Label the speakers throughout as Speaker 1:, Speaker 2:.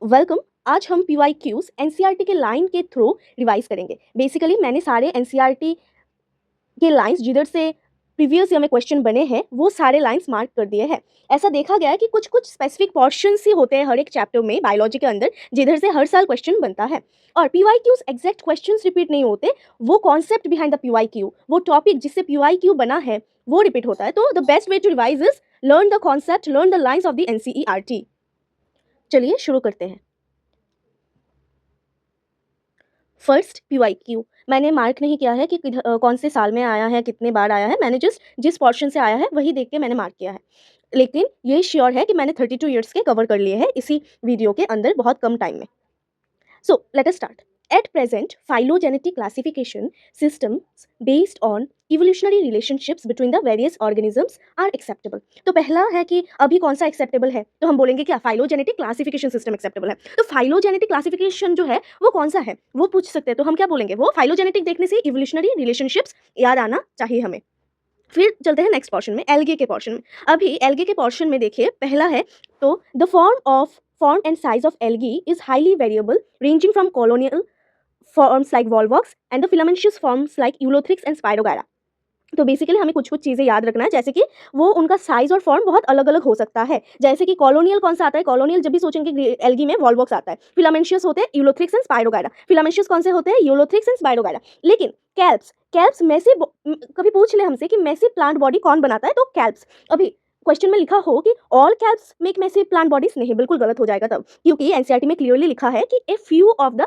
Speaker 1: Welcome. आज हम PYQs NCERT के लाइन के थ्रू रिवाइज करेंगे। बेसिकली मैंने सारे एनसीईआरटी के लाइंस जिधर से प्रीवियस ईयर में क्वेश्चन बने हैं वो सारे लाइंस मार्क कर दिए हैं। ऐसा देखा गया है कि कुछ कुछ स्पेसिफिक पोर्शंस ही होते हैं हर एक चैप्टर में बायोलॉजी के अंदर जिधर से हर साल क्वेश्चन बनता है। और PYQs एग्जैक्ट क्वेश्चंस रिपीट नहीं होते, वो कॉन्सेप्ट बिहाइंड द PYQ, वो टॉपिक जिससे PYQ बना है वो रिपीट होता है। तो the best way to revise is learn the concept, learn the lines of the NCERT. चलिए शुरू करते हैं। फर्स्ट PYQ मैंने मार्क नहीं किया है कि कौन से साल में आया है, कितने बार आया है। मैंने जस्ट जिस पोर्शन से आया है वही देख के मैंने मार्क किया है। लेकिन ये श्योर है कि मैंने 32 ईयर्स के कवर कर लिए हैं इसी वीडियो के अंदर बहुत कम टाइम में। So let us start. At present, phylogenetic classification systems based on evolutionary relationships between the various organisms are acceptable. तो पहला है कि अभी कौन सा एक्सेप्टेबल है, तो हम बोलेंगे क्या फाइलोजेनेटिक क्लासिफिकेशन सिस्टम एक्सेप्टेबल है। तो फाइलोजेनेटिक क्लासिफिकेशन जो है वो कौन सा है वो पूछ सकते हैं, तो हम क्या बोलेंगे, वो फाइलोजेनेटिक देखने से इवोल्यूशनरी रिलेशनशिप्स याद आना चाहिए हमें। फिर चलते हैं नेक्स्ट पोर्शन में, एल्गे के पोर्शन में। अभी एल्गे के पोर्शन में देखिए पहला है तो the form and size of algae is highly variable, ranging from colonial forms like volvox and the filamentous forms like eulothrix and spirogyra. तो बेसिकली हमें कुछ कुछ चीज़ें याद रखना है, जैसे कि वो उनका साइज और फॉर्म बहुत अलग अलग हो सकता है। जैसे कि कॉलोनियल कौन सा आता है, कॉलोनियल जब भी सोचेंगे एल्गी में वॉल्वॉक्स आता है। फिलामेंशियस होते हैं यूलोथ्रिक्स एंड स्पाइरोगायरा। फिलामेंशियस कौन से होते हैं, यूलोथ्रिक्स एंड स्पाइरोगायरा। लेकिन कैल्प्स मैसी, कभी पूछ ले हमसे कि मैसी प्लांट बॉडी कौन बनाता है, तो कैल्प्स। अभी क्वेश्चन में लिखा हो कि all kelps make massive plant bodies, नहीं, बिल्कुल गलत हो जाएगा तब, क्योंकि एनसीईआरटी में क्लियरली लिखा है कि a few of the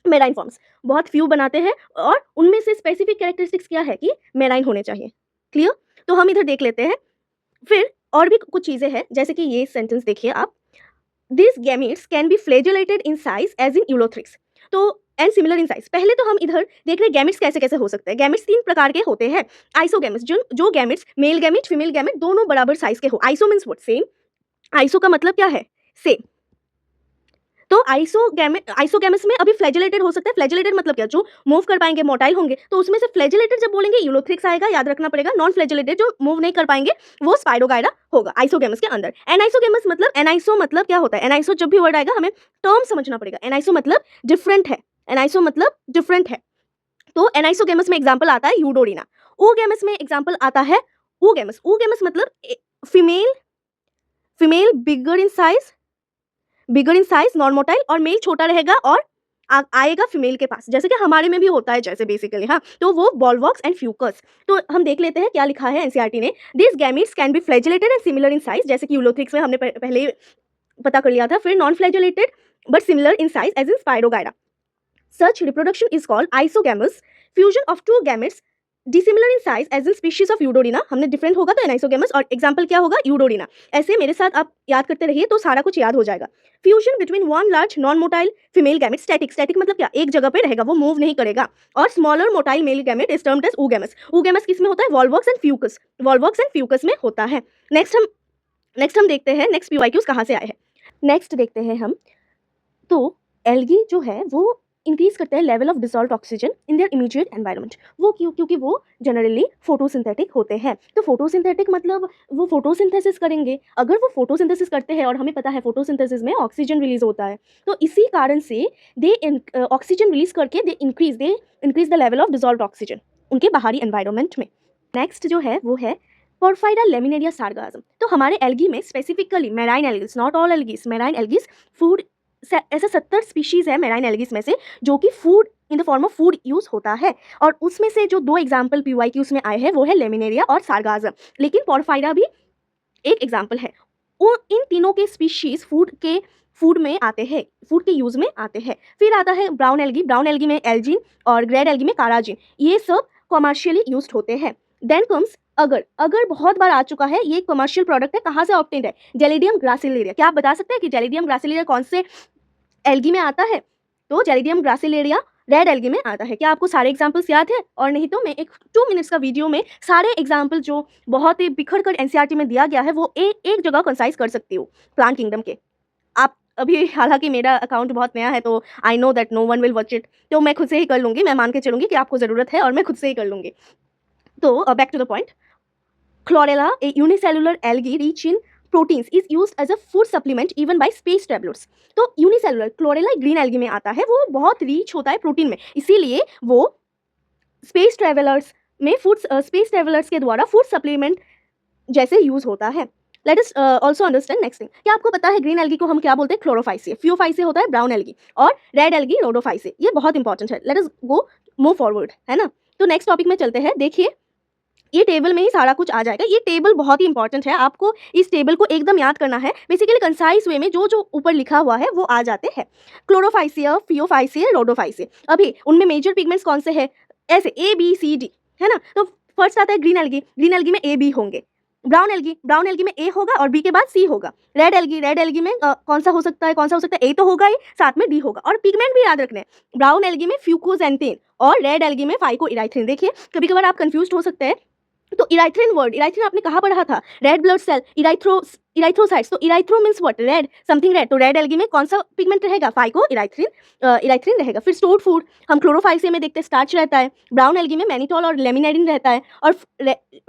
Speaker 1: marine forms, बहुत फ्यू बनाते हैं और उनमें से स्पेसिफिक कैरेक्टरिस्टिक्स क्या है कि मेराइन होने चाहिए। क्लियर? तो हम इधर देख लेते हैं। फिर और भी कुछ चीजें हैं, जैसे कि ये सेंटेंस देखिए आप, this gametes can be flagellated in size as in Ulothrix, तो एंड सिमिलर इन साइज। पहले तो हम इधर देख रहे हैं गैमेट्स कैसे कैसे हो सकते हैं। गैमेट्स तीन प्रकार के होते हैं। आइसोगैमेट्स, जो gametes male gamete female gamete दोनों बराबर साइज के हो। Iso means what, same. Iso का मतलब क्या है, सेम। तो आइसोगैमेट्स में अभी फ्लैजेलेटेड हो सकता है। फ्लैजेलेटेड मतलब क्या, जो मूव कर पाएंगे, मोटाइल होंगे, तो उसमें से फ्लैजेलेटेड जब बोलेंगे यूलोथ्रिक्स आएगा, याद रखना पड़ेगा। नॉन फ्लैजेलेटेड जो मूव नहीं कर पाएंगे वो स्पाइरोगायरा होगा आइसोगैमेट्स के अंदर। एनाइसोगैमेट्स मतलब, एनाइसो मतलब क्या होता है, एनाइसो जब भी वर्ड आएगा हमें टर्म समझना पड़ेगा। एनाइसो मतलब डिफरेंट है, एनाइसो मतलब डिफरेंट है। तो एनाइसोगैमस में एग्जांपल आता है यूडोरिना। oogamous में एग्जांपल आता है oogamous। oogamous मतलब female bigger in size, non motile, और मेल छोटा रहेगा और आएगा फीमेल के पास, जैसे कि हमारे में भी होता है जैसे बेसिकली। हाँ, तो वो बॉलवॉक्स एंड फ्यूकस। तो हम देख लेते हैं क्या लिखा है एनसीईआरटी ने। This gametes can be flagellated and similar in size, जैसे कि यूलोथ्रिक्स में हमने पहले पता कर लिया था। फिर non flagellated but similar in size as in Spirogyra. Such reproduction is called isogamous, fusion of two gametes dissimilar in size as in species of Eudorina। हमने डिफरेंट होगा तो एनाइसोगैमस, और एग्जांपल क्या होगा, यूडोरिना। ऐसे मेरे साथ आप याद करते रहिए तो सारा कुछ याद हो जाएगा। Fusion between one large non motile female gamete, static मतलब क्या, एक जगह पे रहेगा, वो मूव नहीं करेगा। और smaller motile male gamete is termed as oogamous। oogamous किस में होता है, वॉल्वॉक्स एंड फ्यूकस में होता है। नेक्स्ट हम देखते हैं नेक्स्ट PYQs कहाँ से आए हैं। नेक्स्ट देखते हैं हम, तो एल्गी जो है वो इंक्रीज करते हैं level of dissolved oxygen in their immediate environment. वो क्यों, क्योंकि वो जनरली फोटोसिंथेटिक होते हैं। तो फोटोसिंथेटिक मतलब वो फोटोसिंथेसिस करेंगे। अगर वो फोटोसिंथेसिस करते हैं, और हमें पता है फोटोसिंथेसिस में ऑक्सीजन रिलीज होता है, तो इसी कारण से दे ऑक्सीजन रिलीज करके they increase the level of dissolved oxygen उनके बाहरी एनवायरनमेंट में। नेक्स्ट जो है वो है पोरफाइरा लेमिनेरिया सार्गाज्म। तो हमारे एल्गी में specifically marine algae, not all algae, marine algae food, ऐसे 70 स्पीशीज है मेराइन एल्गीज में से जो कि food in the form of food use होता है। और उसमें से जो दो एग्जाम्पल PYQs में आए हैं वो है लेमिनेरिया और सार्गाज्म। लेकिन पोरफाइरा भी एक एग्जाम्पल है। इन तीनों के स्पीशीज फूड में आते हैं, फूड के यूज में आते हैं। फिर आता है ब्राउन एल्गी में एल्जिन और ग्रेड एल्गी में काराजिन। ये सब कॉमर्शियली यूज होते हैं। देन कम्स अगर बहुत बार आ चुका है, ये कमर्शियल प्रोडक्ट है, कहाँ से ऑब्टेन्ड है, जेलिडियम ग्रासिलेरिया। क्या आप बता सकते हैं कि जेलिडियम ग्रासिलेरिया कौन से एल्गी में आता है, तो जेलिडियम ग्रासिलेरिया रेड एल्गी में आता है। क्या आपको सारे एग्जाम्पल्स याद है, और नहीं तो मैं एक 2 मिनट्स का वीडियो में सारे एग्जाम्पल जो बहुत ही बिखर कर एनसीईआरटी में दिया गया है वो एक जगह कंसाइज कर सकती हूँ प्लांट किंगडम के। आप अभी, हालांकि मेरा अकाउंट बहुत नया है तो I know that no one will watch it, तो मैं खुद से ही कर लूँगी। मैं मान के चलूँगी कि आपको ज़रूरत है और मैं खुद से ही कर लूँगी। तो back to the point, Chlorella, a unicellular algae rich in proteins is used as a food supplement even by space travellers. तो यूनिसेलुलर क्लोरेला ग्रीन एल्गी में आता है, वो बहुत रिच होता है प्रोटीन में, इसीलिए वो स्पेस ट्रैवलर्स में स्पेस ट्रैवलर्स के द्वारा फूड सप्लीमेंट जैसे यूज होता है। Let us also understand next thing. क्या आपको पता है ग्रीन एल्गी को हम क्या बोलते हैं? क्लोरोफाइसिए। फियोफाइसिए होता है ब्राउन एल्गी और रेड एल्गी रोडोफाइसिए। ये बहुत इंपॉर्टेंट है। Let us go move forward, है ना। तो नेक्स्ट टॉपिक में चलते हैं। देखिए ये टेबल में ही सारा कुछ आ जाएगा। ये टेबल बहुत ही इंपॉर्टेंट है, आपको इस टेबल को एकदम याद करना है। बेसिकली कंसाइज वे में जो जो ऊपर लिखा हुआ है वो आ जाते हैं। क्लोरोफाइसिया, फियोफाइसिया, रोडोफाइसिया। अभी उनमें मेजर पिगमेंट्स कौन से हैं? ऐसे ए बी सी डी, है ना। तो फर्स्ट आता है ग्रीन एल्गी। ग्रीन एल्गी में ए बी होंगे। ब्राउन एल्गी में ए होगा और बी के बाद सी होगा। रेड एल्गी में कौन सा हो सकता है? ए तो होगा ही, साथ में डी होगा। और पिगमेंट भी याद रखना है। ब्राउन एल्गी में फ्यूकोजेंटेन और रेड एल्गी में फाइकोइराइथ्रिन। देखिए कभी कभार आप कंफ्यूज हो सकते हैं। तो इराइथ्रिन आपने कहाँ पढ़ा था? Red blood cell, erythrocytes. तो erythro means what? Red, something red. तो रेड एल्गी में कौन सा पिगमेंट रहेगा? इराइथ्रिन रहेगा। फिर स्टोर्ड फूड हम क्लोरोफाइसिया में देखते हैं, स्टार्च रहता है। ब्राउन एल्गी में मैनिटोल और लेमिनेडिन रहता है और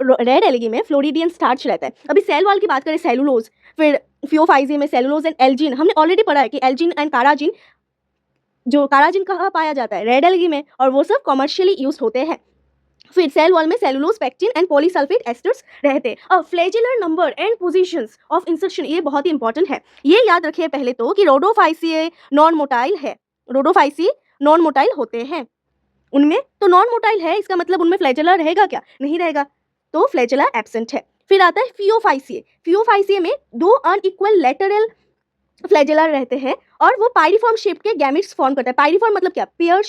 Speaker 1: रेड एल्गी में फ्लोरिडियन स्टार्च रहता है। अभी सेल वॉल की बात करें, सेलुलोज। फिर फियोफाइसिया में सेलुलोज एंड एल्जिन। हमने ऑलरेडी पढ़ा है कि एल्जिन एंड काराजिन, जो काराजिन कहाँ पाया जाता है? रेड एल्गी में, और वो सब कमर्शियली यूज होते हैं। फिर सेल वॉल में cellulose, pectin and polysulphate esters रहते हैं। अब flagellar number and positions of insertion, ये बहुत ही इंपॉर्टेंट है। ये याद रखिए पहले तो कि रोडोफाइसिए नॉन मोटाइल है। रोडोफाइसिए नॉन मोटाइल होते हैं उनमें। तो नॉन मोटाइल है, इसका मतलब उनमें फ्लैजेला रहेगा क्या? नहीं रहेगा, तो फ्लैजेला एब्सेंट है। फिर आता है फियोफाइसिए। फियोफाइसिए में दो अनइक्वल लेटरल फ्लैजेला रहते हैं और वो पायरिफॉर्म शेप के गैमेट्स फॉर्म करता है। पायरिफॉर्म मतलब क्या? पेयर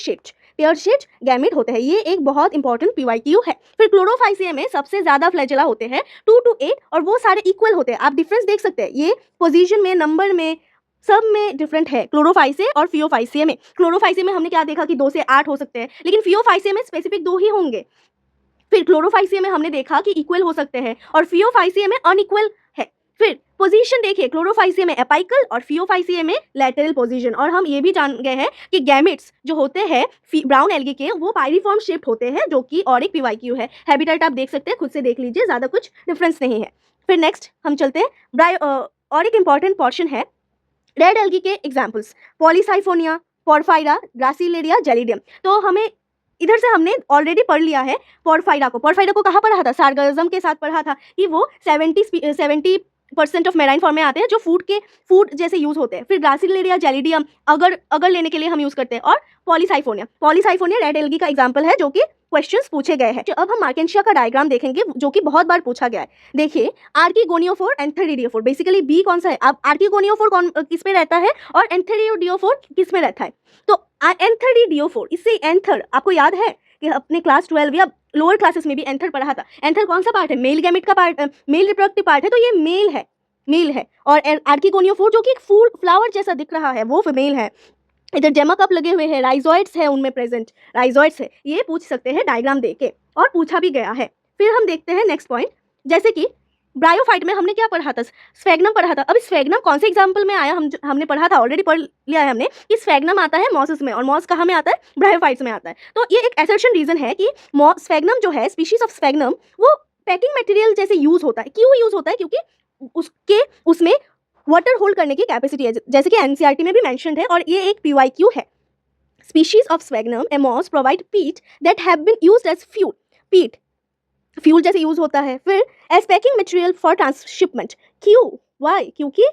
Speaker 1: शेप्ड गैमेट होते हैं। ये एक बहुत इंपॉर्टेंट पीवाईक्यू है। फिर क्लोरोफाइसिया में सबसे ज्यादा फ्लैजेला होते हैं, 2 to 8, और वो सारे इक्वल होते हैं। आप डिफरेंस देख सकते हैं, ये पोजीशन में, नंबर में, सब में डिफरेंट है क्लोरोफाइसिया और फियोफाइसिया में। क्लोरोफाइसिया में हमने क्या देखा कि 2 से 8 हो सकते हैं, लेकिन फियोफाइसिया में स्पेसिफिक 2 ही होंगे। फिर क्लोरोफाइसिया में हमने देखा कि इक्वल हो सकते हैं और फियोफाइसिया में अनइक्वल है। फिर पोजीशन देखिए, क्लोरोफाइसिया में एपाइकल और फियोफाइसिया में लैटरल पोजीशन। और हम ये भी जान गए हैं कि गैमेट्स जो होते हैं ब्राउन एल्गी के, वो पायरिफॉर्म शेप्ड होते हैं, जो कि और एक पीवाईक्यू है। हैबिटेट आप देख सकते हैं, खुद से देख लीजिए, ज्यादा कुछ डिफरेंस नहीं है। फिर नेक्स्ट हम चलते हैं, और एक इंपॉर्टेंट पोर्शन है रेड एल्गी के एग्जाम्पल्स, पॉलीसाइफोनिया, पोरफायरा, ग्रासिलेरिया, जेलिडियम। तो हमें इधर से हमने ऑलरेडी पढ़ लिया है पोरफायरा को कहाँ पढ़ा था? सार्गाज्म के साथ पढ़ा था कि वो 70% ऑफ मेराइन फॉर्म में आते हैं, जो फूड जैसे यूज होते हैं। फिर ग्रासिलेरिया, जेलिडियम अगर लेने के लिए हम यूज करते हैं। और पॉलीसाइफोनिया रेड एल्गी का एग्जाम्पल है, जो कि क्वेश्चंस पूछे गए हैं। अब हम मार्केंशिया का डायग्राम देखेंगे, जो कि बहुत बार पूछा गया है। देखिए आर्किगोनियोफोर, एंथेरिडियोफोर। बेसिकली बी कौन सा है? अब आर्किगोनियोफोर किस में रहता है और एंथेरिडियोफोर किस में रहता है? तो एंथेरिडियोफोर, इससे एंथर आपको याद है कि अपने क्लास 12 या लोअर क्लासेस में भी एंथर पढ़ा था। एंथर कौन सा पार्ट है? मेल गैमेट का पार्ट, मेल रिप्रोडक्टिव पार्ट है, तो ये मेल है। और आर्किगोनियोफोर जो कि एक फूल फ्लावर जैसा दिख रहा है, वो फीमेल है। इधर जेमा कप लगे हुए हैं, राइजोइड्स है उनमें प्रेजेंट, राइजोइड्स है। ये पूछ सकते हैं डायग्राम देके, और पूछा भी गया है। फिर हम देखते हैं नेक्स्ट पॉइंट, जैसे कि ब्रायोफाइट में हमने क्या पढ़ा था? स्फेग्नम पढ़ा था। अब स्फेग्नम कौन से एग्जाम्पल में आया? हमने पढ़ा था, ऑलरेडी पढ़ लिया है हमने, कि स्फेग्नम आता है मॉसेस में, और मॉस कहाँ में आता है? ब्रायोफाइट्स में आता है। तो ये एक एसर्शन रीजन है कि स्फेग्नम जो है, स्पीशीज ऑफ स्फेग्नम, वो पैकिंग मटेरियल जैसे यूज होता है। क्यों यूज होता है? क्योंकि उसमें वाटर होल्ड करने की कैपेसिटी है, जैसे कि एनसीईआरटी में भी मेंशन्ड है, और ये एक पीवाईक्यू है। Species of sphagnum a moss provide peat that have been used as fuel. Fuel जैसे यूज होता है। फिर as packing material for transshipment. क्यों? वाई? क्योंकि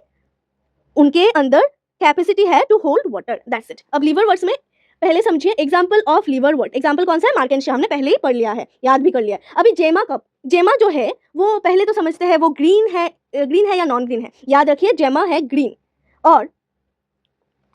Speaker 1: उनके अंदर कैपेसिटी है to hold water, that's it. अब लीवरवर्ट्स में पहले समझिए एग्जाम्पल ऑफ लीवरवर्ट। एग्जाम्पल कौन सा है? मार्केंशिया, हमने पहले ही पढ़ लिया है, याद भी कर लिया है। अभी जेमा कप, जेमा जो है वो पहले तो समझते हैं वो ग्रीन है या नॉन ग्रीन है। याद रखिए जेमा है ग्रीन, और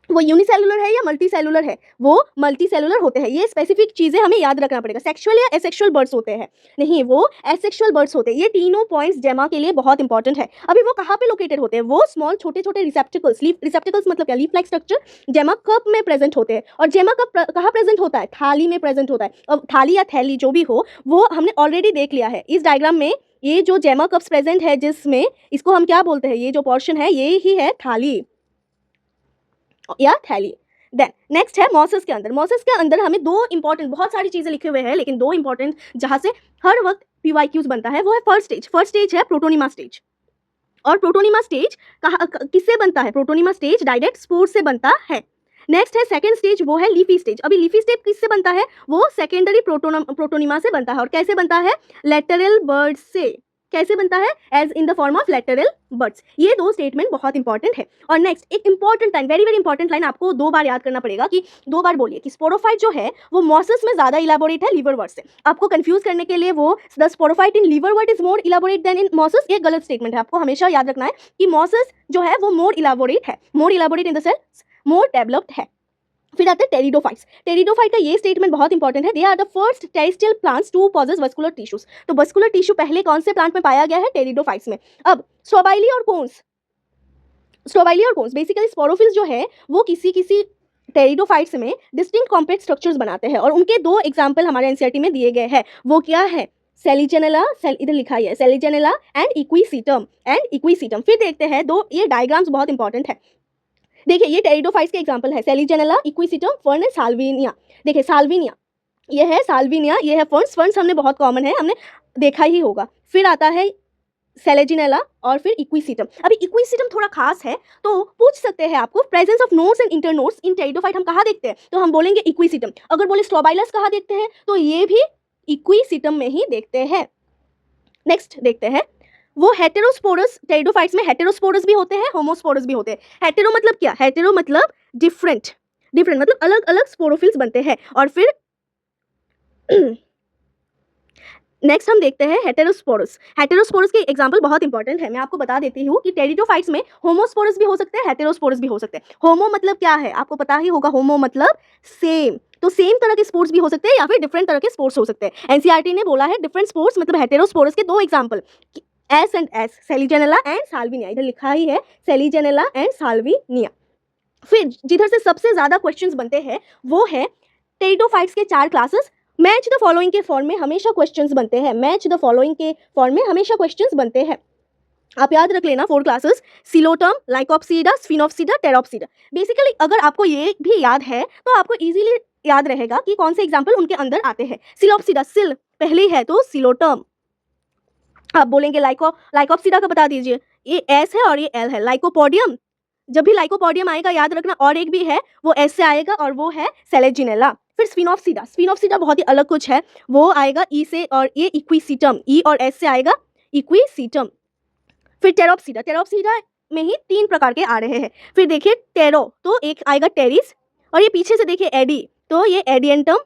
Speaker 1: वो यूनिसेलुलर है या मल्टी सेलुलर है? वो मल्टी सेलुलर होते हैं। ये स्पेसिफिक चीजें हमें याद रखना पड़ेगा। सेक्सुअल या एसेक्सुअल बर्ड्स होते हैं? नहीं, वो एसेक्सुअल बर्ड्स होते हैं। ये तीनों पॉइंट्स जेमा के लिए बहुत इंपॉर्टेंट है। अभी वो कहाँ पे लोकेटेड होते हैं? वो स्मॉल छोटे छोटे रिसेप्टिकल्स, रिसेप्टिकल्स मतलब क्या? लीफ लाइक स्ट्रक्चर जेमा कप में प्रेजेंट होते हैं। और जेमा कप कहाँ प्रेजेंट होता है? थाली में प्रेजेंट होता है। अब थाली या थैली जो भी हो, वो हमने ऑलरेडी देख लिया है इस डायग्राम में। ये जो जेमा कप्स प्रेजेंट है, जिसमें इसको हम क्या बोलते हैं? ये जो पोर्शन है, ये ही है थाली या थैली। देन नेक्स्ट है मॉसेस के अंदर। मॉसेस के अंदर हमें दो इंपॉर्टेंट, बहुत सारी चीजें लिखे हुए हैं, लेकिन दो इंपॉर्टेंट जहां से हर वक्त पीवाईक्यूज बनता है, वो है फर्स्ट स्टेज है प्रोटोनिमा स्टेज, और प्रोटोनिमा स्टेज किससे बनता है? प्रोटोनिमा स्टेज डायरेक्ट स्पोर से बनता है। नेक्स्ट है सेकंड स्टेज, वो है लीफी स्टेज। अभी लीफी स्टेज किससे बनता है? वो सेकेंडरी प्रोटोनिमा से बनता है। और कैसे बनता है? लेटरल बर्ड्स से। कैसे बनता है? As in the form of lateral buds. ये दो स्टेटमेंट बहुत इंपॉर्टेंट है। और नेक्स्ट एक important line, very very important line आपको 2 बार याद करना पड़ेगा कि 2 बार बोलिए कि स्पोरोफाइट जो है वो मॉसस में ज्यादा इलाबोरेट है लिवरवर्ट से। आपको कंफ्यूज करने के लिए वो the sporophyte in liverwort is more elaborate than in mosses, ये गलत स्टेटमेंट है। आपको हमेशा याद रखना है कि मॉसस जो है वो मोर इलाबोरेट है, more elaborate in the sense more developed है। फिर आते हैं टेरिडोफाइट्स। टेरिडोफाइट का ये स्टेटमेंट बहुत इंपॉर्टेंट है, they are the first terrestrial plants to possess vascular tissues. तो वस्कुलर टिश्यू पहले कौन से प्लांट में पाया गया है? टेरिडोफाइट्स में। अब स्ट्रोबाइली और कोन्स, बेसिकली स्पोरोफिल्स जो है वो किसी टेरिडोफाइट्स में डिस्टिंक्ट कॉम्प्लेक्स स्ट्रक्चर्स बनाते हैं और उनके 2 एग्जाम्पल हमारे एनसीईआरटी में दिए गए हैं। वो क्या है? सेलिजेनेला, इधर लिखा है सेलिजेनेला एंड इक्विसीटम। फिर देखते हैं 2, ये डायग्राम्स बहुत इंपॉर्टेंट है। देखिए ये टेरिडोफाइट्स के एग्जांपल है, सेलिजेनेला, इक्विसीटम, फर्न है साल्विनिया। देखिए साल्विनिया, ये है साल्विनिया, ये है फर्न्स हमने बहुत कॉमन है, हमने देखा ही होगा। फिर आता है सेलेजिनेला और फिर इक्विसीटम। अभी इक्विसीटम थोड़ा खास है, तो पूछ सकते हैं आपको presence of nodes and internodes in pteridophyte हम कहाँ देखते हैं? तो हम बोलेंगे इक्विसीटम। अगर बोले स्ट्रोबाइलस कहाँ देखते हैं? तो ये भी इक्विसीटम में ही देखते हैं। नेक्स्ट देखते हैं, वो हेटेरोस्पोरस, टेरिडोफाइट्स में हेटेरोस्पोरस भी होते हैं, होमोस्पोरस भी होते हैं। हेटेरो मतलब क्या? हेटेरो मतलब डिफरेंट मतलब अलग अलग स्पोरोफिल्स बनते हैं। और फिर नेक्स्ट हम देखते हैं हेटेरोस्पोरस। हेटेरोस्पोरस के एग्जांपल बहुत इंपॉर्टेंट है, मैं आपको बता देती हूँ कि टेरिडोफाइट्स में होमोस्पोरस भी हो सकते हैं, हेटेरोस्पोरस भी हो सकते हैं। होमो मतलब क्या है? आपको पता ही होगा, होमो मतलब सेम। तो सेम तरह के स्पोर्ट्स भी हो सकते हैं या फिर डिफरेंट तरह के स्पोर्ट्स हो सकते हैं। एनसीईआरटी ने बोला है डिफरेंट स्पोर्ट्स मतलब हेटेरोस्पोरस के 2 example, S and S, Selaginella and Salvinia. इधर लिखा ही है सेलिजेनेला एंड साल्विनिया। फिर जिधर से सबसे ज्यादा क्वेश्चंस बनते हैं वो है टेरिडोफाइट्स के 4 क्लासेस। मैच द फॉलोइंग के फॉर्म में हमेशा क्वेश्चंस बनते हैं, मैच द फॉलोइंग के फॉर्म में हमेशा क्वेश्चंस बनते हैं। आप याद रख लेना 4 क्लासेस, सिलोटर्म, लाइकोप्सीडा, स्फिनोप्सीडा, टेरोप्सीडा। बेसिकली अगर आपको ये भी याद है तो आपको इजीली याद रहेगा कि कौन से एग्जांपल उनके अंदर आते हैं। सिलोप्सीडा, सिल पहले है तो सिलोटर्म। आप बोलेंगे लाइकोप्सीडा का बता दीजिए, ये एस है और ये एल है। लाइकोपोडियम, जब भी लाइकोपोडियम आएगा याद रखना, और एक भी है वो एस से आएगा और वो है सेलेजिनेला। फिर स्फिनोप्सीडा बहुत ही अलग कुछ है, वो आएगा ई से, और ये इक्विसीटम, ई और एस से आएगा इक्विसीटम। फिर टेरोप्सीडा में ही 3 प्रकार के आ रहे हैं। फिर देखिए टेरो, तो एक आएगा टेरिस, और ये पीछे से देखिए एडी, तो ये एडियंटम,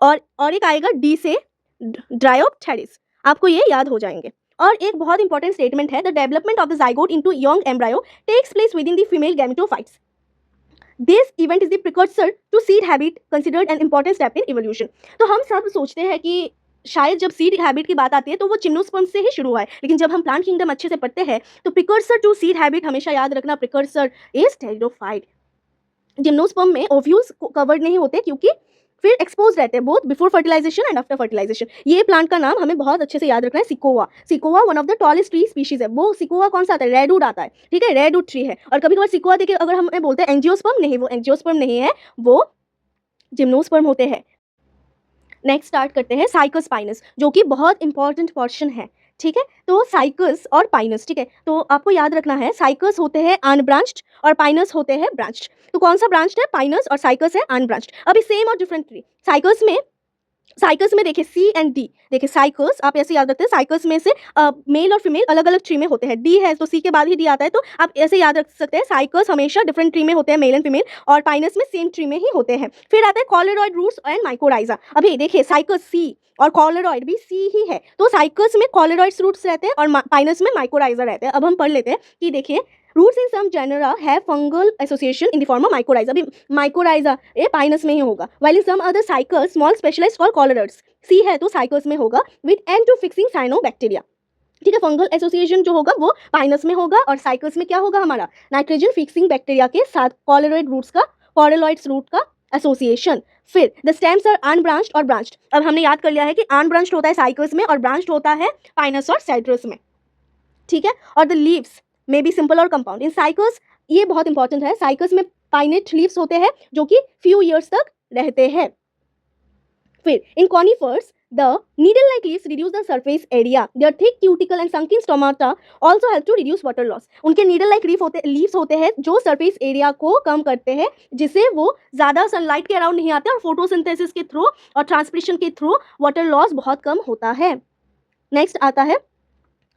Speaker 1: और एक आएगा डी से ड्रायोप्टेरिस। आपको ये याद हो जाएंगे। और एक बहुत इंपॉर्टेंट स्टेटमेंट है, the development of the zygote into young embryo takes place within the female gametophytes. This event is the precursor to seed habit considered an important step in evolution. तो हम सब सोचते हैं कि शायद जब seed habit की बात आती है तो वो जिम्नोस्पर्म से ही शुरू हुआ है, लेकिन जब हम प्लांट किंगडम अच्छे से पढ़ते हैं तो प्रिकर्सर टू सीड हैबिट हमेशा याद रखना, प्रिकर्सर इज टेरिडोफाइट। जिम्नोस्पर्म में ओव्यूल्स कवर्ड नहीं होते क्योंकि फिर एक्सपोज रहते हैं both before fertilisation and after fertilisation. ये प्लांट का नाम हमें बहुत अच्छे से याद रखना है, Sequoia. Sequoia one of the tallest tree species है। वो सिकोवा कौन सा आता है? रेडवुड आता है, ठीक है, रेडवुड ट्री है। और कभी कभार सिकोवा देखिए अगर हम बोलते हैं एंजियोस्पर्म, नहीं, वो एंजियोस्पर्म नहीं है, वो जिम्नोस्पर्म होते हैं। नेक्स्ट स्टार्ट करते हैं साइकस पाइनस, जो कि बहुत इंपॉर्टेंट पोर्शन है, ठीक है। तो साइकस और पाइनस, ठीक है, तो आपको याद रखना है साइकस होते हैं अनब्रांच्ड और पाइनस होते हैं ब्रांच्ड। तो कौन सा ब्रांच्ड है? पाइनस, और साइकस है अनब्रांच्ड। अभी सेम और डिफरेंट ट्री। साइकस में देखिए सी एंड डी, देखिए साइकस आप ऐसे याद रखते हैं, साइकस में से मेल और फीमेल अलग अलग ट्री में होते हैं। डी है तो सी के बाद ही डी आता है, तो आप ऐसे याद रख सकते हैं साइकस हमेशा डिफरेंट ट्री में होते हैं, मेल एंड फीमेल, और पाइनस में सेम ट्री में ही होते हैं। फिर आता है कॉलेडॉइड रूट्स एंड माइकोराइजा। अभी देखिए साइकस सी और कॉलेडॉइड भी सी ही है, तो साइकस में कॉलेडॉइड रूट्स रहते हैं और पाइनस में माइकोराइजा रहते हैं। अब हम पढ़ लेते हैं कि देखिए roots in some genera have fungal association in the form of mycorrhiza. अभी माइकोराइजा ये पाइनस में ही होगा, while in some other Cycas small specialised called coralloids. See है तो साइकल्स में होगा with N two fixing cyanobacteria, ठीक है। फंगल एसोसिएशन जो होगा वो पाइनस में होगा, और साइकल्स में क्या होगा हमारा? नाइट्रोजन फिक्सिंग बैक्टीरिया के साथ कॉलेडॉइड्स रूट का एसोसिएशन। फिर द स्टेम्स आर अनब्रांच्ड और ब्रांच्ड। अब हमने याद कर लिया है कि अनब्रांच्ड होता है साइकल्स में और ब्रांच्ड होता है पाइनस और साइट्रस में, ठीक है। और the leaves may be simple और कंपाउंड इन साइकल्स, ये बहुत इंपॉर्टेंट है। साइकल्स में पाइनेट लीव्स होते हैं जो कि फ्यू ईयर्स तक रहते हैं, फिर in conifers the needle like leaves reduce the surface area, their thick cuticle and sunken stomata also help to reduce water loss. उनके नीडल लाइक लीव्स होते हैं जो सरफेस एरिया को कम करते हैं, जिससे वो ज़्यादा सनलाइट के अराउंड नहीं आते और फोटोसिंथेसिस के थ्रू और ट्रांसपिरेशन के थ्रू वाटर लॉस बहुत कम होता है। नेक्स्ट आता है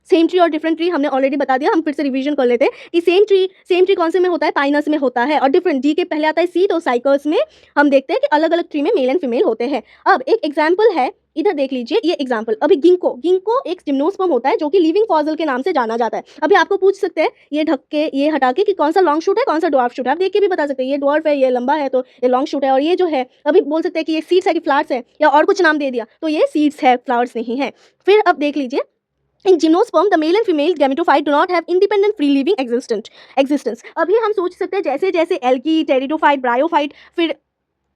Speaker 1: सेम ट्री और डिफरेंट ट्री। हमने ऑलरेडी बता दिया, हम फिर से रिवीजन कर लेते हैं कि सेम ट्री कौन से में होता है, पाइनस में होता है, और डिफरेंट डी के पहले आता है सीड, और साइकर्स में हम देखते हैं कि अलग अलग ट्री में मेल एंड फीमेल होते हैं। अब एक एग्जाम्पल है, इधर देख लीजिए ये एग्जाम्पल। अभी गिंको एक जिम्नोस्पर्म होता है जो कि लिविंग फॉसिल के नाम से जाना जाता है। अभी आपको पूछ सकते हैं ये ढक के ये हटा के कि कौन सा लॉन्ग शूट है कौन सा ड्वार्फ शूट है, आप देख के भी बता सकते हैं ये ड्वार्फ है ये लंबा है तो ये लॉन्ग शूट है, और ये जो है अभी बोल सकते हैं कि ये सीड्स है कि फ्लावर्स है, या और कुछ नाम दे दिया तो ये सीड्स है, फ्लावर्स नहीं है। फिर अब देख लीजिए in gymnosperm the male and female gametophyte do not have independent free living existence। अभी हम सोच सकते हैं जैसे जैसे एल्गी, टेरिडोफाइट, ब्रायोफाइट, फिर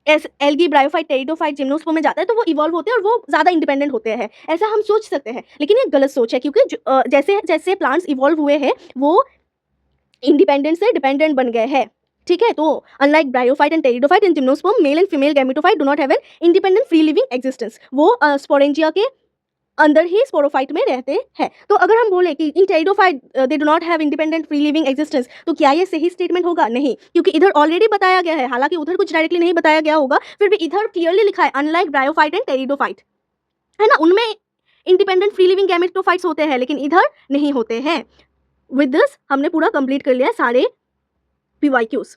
Speaker 1: एल्गी, ब्रायोफाइट, टेरिडोफाइट जिम्नोस्पर्म में जाता है तो वो इवॉल्व होते हैं और वो ज़्यादा इंडिपेंडेंट होते हैं, ऐसा हम सोच सकते हैं। लेकिन ये गलत सोच है, क्योंकि जैसे जैसे प्लांट्स इवॉल्व हुए हैं वो इंडिपेंडेंट से डिपेंडेंट बन गए हैं। ठीक है, तो unlike bryophyte and pteridophyte in gymnosperm male and female gametophyte do not have an independent free living existence. वो स्पोरेंजिया के अंदर ही स्पोरोफाइट में रहते हैं। तो अगर हम बोले कि in pteridophyte they do not have independent free living existence, तो क्या ये सही स्टेटमेंट होगा? नहीं, क्योंकि इधर ऑलरेडी बताया गया है, हालांकि उधर कुछ डायरेक्टली नहीं बताया गया होगा, फिर भी इधर क्लियरली लिखा है अनलाइक ब्रायोफाइट एंड टेरिडोफाइट, है ना, उनमें इंडिपेंडेंट फ्री लिविंग गैमेटोफाइट्स होते हैं लेकिन इधर नहीं होते हैं। विद दिस हमने पूरा कंप्लीट कर लिया सारे PYQs।